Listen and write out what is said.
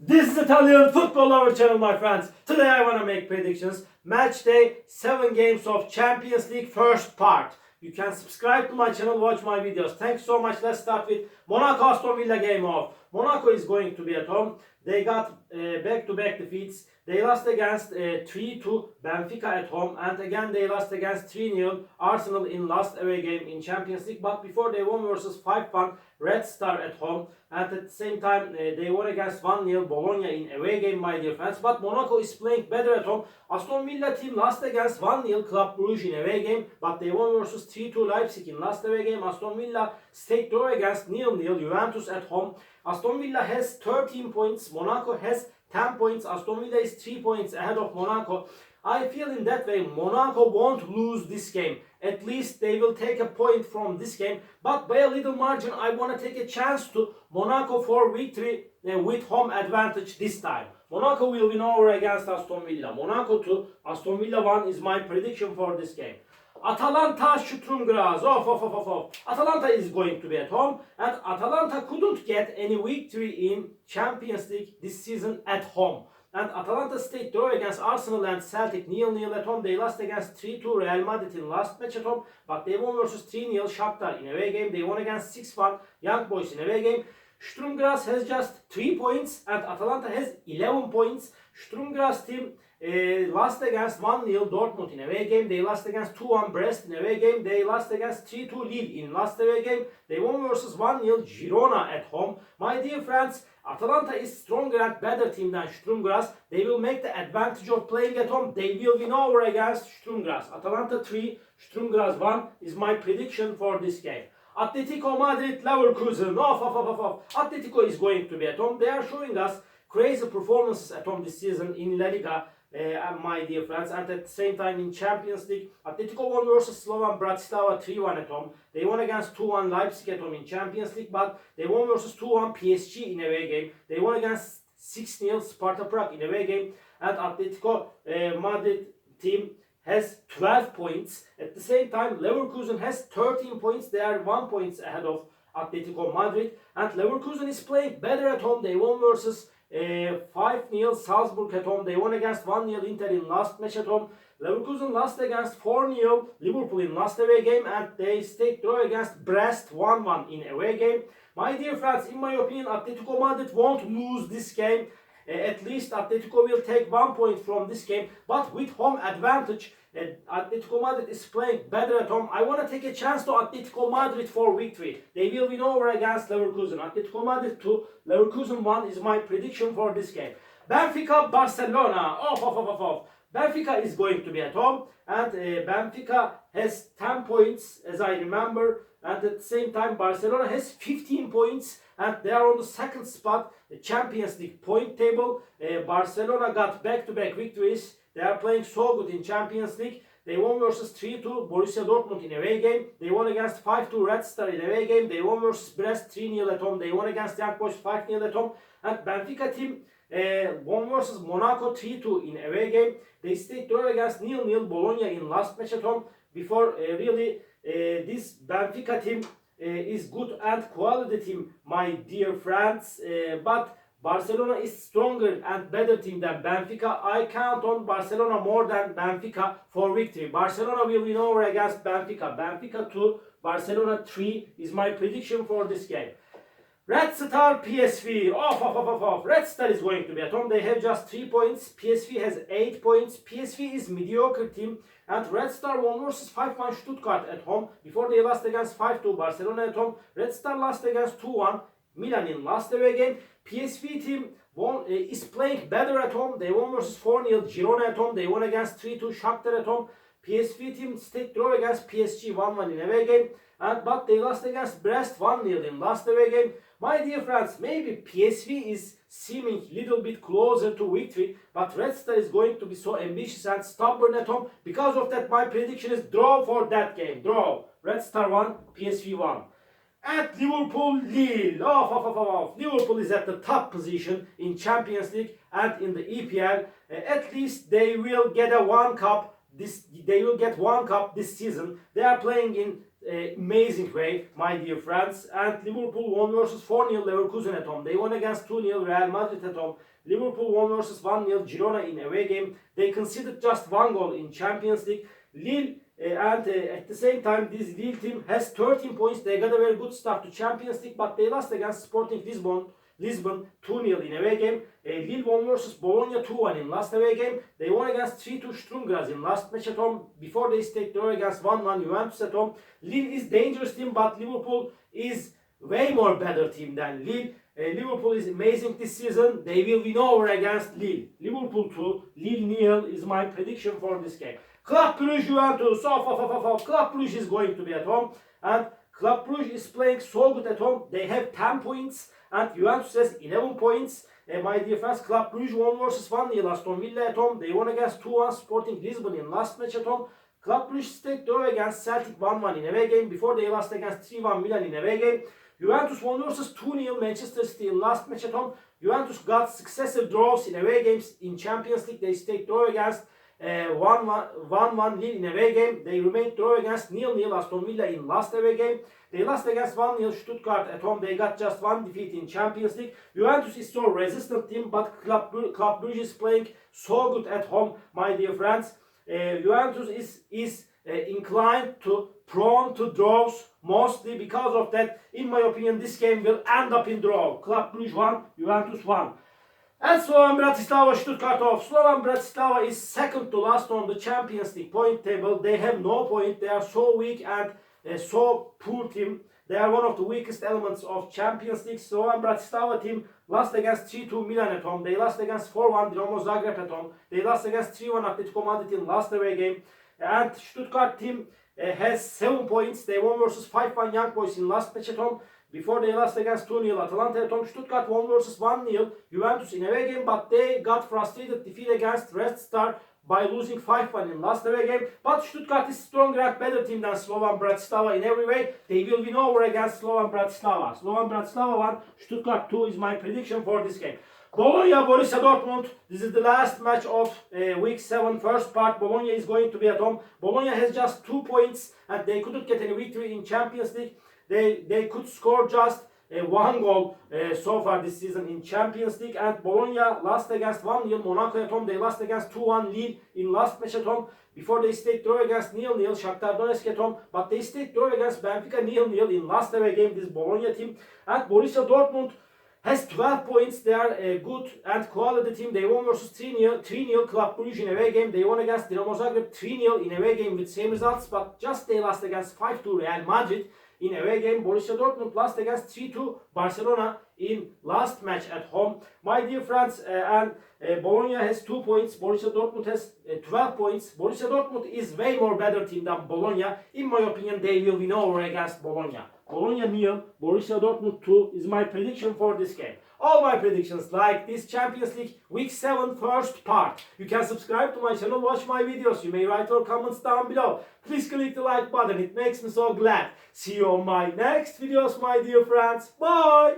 This is Italian football lover channel, my friends. Today I want to make predictions. Match day, 7 games of Champions League first part. You can subscribe to my channel, watch my videos. Thanks so much. Let's start with Monaco Aston Villa game off. Monaco is going to be at home. They got back-to-back defeats. They lost against 3-2 Benfica at home, and again they lost against 3-0 Arsenal in last away game in Champions League. But before they won versus 5-1 Red Star at home, and at the same time they won against 1-0 Bologna in away game, my dear friends. But Monaco is playing better at home. Aston Villa team lost against 1-0 Club Brugge in away game, but they won versus 3-2 Leipzig in last away game. Aston Villa stayed draw against 0-0 Juventus at home. Aston Villa has 13 points, Monaco has 10 points. Aston Villa is 3 points ahead of Monaco. I feel in that way Monaco won't lose this game. At least they will take a point from this game. But by a little margin, I want to take a chance to Monaco for victory with home advantage this time. Monaco will win over against Aston Villa. Monaco 2, Aston Villa 1 is my prediction for this game. Atalanta Sturm Graz. Atalanta is going to be at home, and Atalanta couldn't get any victory in Champions League this season at home. And Atalanta stayed draw against Arsenal and Celtic 0-0 at home. They lost against 3-2 Real Madrid in last match at home, but they won versus 3-0 Shakhtar in away game. They won against 6-1 Young Boys in away game. Sturm Graz has just 3 points and Atalanta has 11 points. Sturm Graz team lost against 1-0 Dortmund in away game. They lost against 2-1 Brest in away game. They lost against 3-2 Lille in last away game. They won versus 1-0 Girona at home. My dear friends, Atalanta is stronger and better team than Sturm Graz. They will make the advantage of playing at home. They will win over against Sturm Graz. Atalanta 3, Sturm Graz 1 is my prediction for this game. Atletico Madrid Leverkusen. Atletico is going to be at home. They are showing us crazy performances at home this season in La Liga, my dear friends, and at the same time in Champions League. Atletico won versus Slovan Bratislava 3-1 at home. They won against 2-1 Leipzig at home in Champions League, but they won versus 2-1 PSG in away game. They won against 6-0 Sparta Prague in away game, and Atletico Madrid team has 12 points. At the same time, Leverkusen has 13 points. They are 1 point ahead of Atletico Madrid, and Leverkusen is playing better at home. They won versus 5-0 Salzburg at home. They won against 1-0 Inter in last match at home. Leverkusen lost against 4-0 Liverpool in last away game, and they stayed draw against Brest 1-1 in away game. My dear friends, in my opinion, Atletico Madrid won't lose this game. At least Atletico will take 1 point from this game, but with home advantage, Atletico Madrid is playing better at home. I want to take a chance to Atletico Madrid for victory. They will win over against Leverkusen. Atletico Madrid 2, Leverkusen 1 is my prediction for this game. Benfica Barcelona. Benfica is going to be at home, and Benfica has 10 points as I remember, and at the same time Barcelona has 15 points and they are on the second spot, the Champions League point table. Barcelona got back-to-back victories. They are playing so good in Champions League. They won versus 3-2 Borussia Dortmund in away game. They won against 5-2 Red Star in away game. They won versus Brest 3-0 at home. They won against Young Boys 5-0 at home. And Benfica team won versus Monaco 3-2 in away game. They stayed draw against 0-0 Bologna in last match at home. Before this Benfica team is good and quality team, my dear friends. But Barcelona is stronger and better team than Benfica. I count on Barcelona more than Benfica for victory. Barcelona will win over against Benfica. Benfica 2, Barcelona 3 is my prediction for this game. Red Star PSV. Red Star is going to be at home. They have just 3 points. PSV has 8 points. PSV is mediocre team. And Red Star won versus 5-1 Stuttgart at home. Before they lost against 5-2 Barcelona at home. Red Star lost against 2-1 Milan in last away game. PSV team is playing better at home. They won versus 4-0 Girona at home. They won against 3-2 Shakhtar at home. PSV team stayed draw against PSG 1-1 in away game. But they lost against Brest 1-0 in last away game. My dear friends, maybe PSV is seeming a little bit closer to victory, but Red Star is going to be so ambitious and stubborn at home. Because of that, my prediction is draw for that game. Draw. Red Star 1, PSV 1. At Liverpool Lille. Liverpool is at the top position in Champions League and in the EPL. At least they will get one cup this season. They are playing in amazing way, my dear friends. And Liverpool won versus 4-0 Leverkusen at home. They won against 2-0 Real Madrid at home. Liverpool won versus 1-0 Girona in away game. They conceded just 1 goal in Champions League. Lille and at the same time, this Lille team has 13 points. They got a very good start to Champions League, but they lost against Sporting Lisbon 2-0 in away game. Lille won versus Bologna 2-1 in last away game. They won against 3-2 Sturm Graz in last match at home. Before they stayed draw against 1-1 Juventus at home. Lille is dangerous team, but Liverpool is way more better team than Lille. Liverpool is amazing this season. They will win over against Lille. Liverpool 2, Lille 0 is my prediction for this game. Club Brugge Juventus. Club Brugge is going to be at home, and Club Brugge is playing so good at home. They have 10 points and Juventus has 11 points. My dear friends, Club Brugge won versus 1-0 Aston Villa at home. They won against 2-1 Sporting Lisbon in last match at home. Club Brugge stayed draw against Celtic 1-1 in away game before they lost against 3-1 Milan in away game. Juventus won versus 2-0 Manchester City in last match at home. Juventus got successive draws in away games in Champions League. They stayed draw against 1-1 Lille in away game. They remained draw against 0-0 Aston Villa in last away game. They lost against 1-0 Stuttgart at home. They got just one defeat in Champions League. Juventus is so resistant team, but Club Brugge is playing so good at home, my dear friends. Juventus is inclined to prone to draws mostly because of that. In my opinion, this game will end up in draw. Club Brugge 1, Juventus 1. And Slovan Bratislava Stuttgart off. Slovan Bratislava is second to last on the Champions League point table. They have no point. They are so weak and so poor team. They are one of the weakest elements of Champions League. Slovan Bratislava team lost against 3-2 Milan at home. They lost against 4-1 Dinamo Zagreb at home. They lost against 3-1 Atletico Madrid in last away game. And Stuttgart team has 7 points. They won versus 5-1 Young Boys in last match at home. Before they lost against 2-0 Atalanta at home. Stuttgart won versus 1-0 Juventus in away game, but they got frustrated defeat against Red Star by losing 5-1 in last away game. But Stuttgart is stronger and better team than Slovan Bratislava in every way. They will win over against Slovan Bratislava. Slovan Bratislava 1, Stuttgart 2 is my prediction for this game. Bologna Borussia Dortmund. This is the last match of week 7 first part. Bologna is going to be at home. Bologna has just 2 points and they couldn't get any victory in Champions League. They could score just 1 goal so far this season in Champions League. And Bologna lost against 1-0 Monaco at home. They lost against 2-1 Lille in last match at home. Before they stayed draw against 0-0 Shakhtar Donetsk at home. But they stayed draw against Benfica 0-0 in last away game, this Bologna team. And Borussia Dortmund has 12 points. They are a good and quality team. They won versus 3-0 Club Brugge in away game. They won against Dinamo Zagreb 3-0 in away game with same results. But just they lost against 5-2 Real Madrid in away game. Borussia Dortmund lost against 3-2 Barcelona in last match at home. My dear friends, Bologna has 2 points. Borussia Dortmund has 12 points. Borussia Dortmund is way more better team than Bologna. In my opinion, they will win over against Bologna. Bologna 0, Borussia Dortmund 2 is my prediction for this game. All my predictions like this Champions League Week 7 first part. You can subscribe to my channel, watch my videos. You may write your comments down below. Please click the like button, it makes me so glad. See you on my next videos, my dear friends. Bye!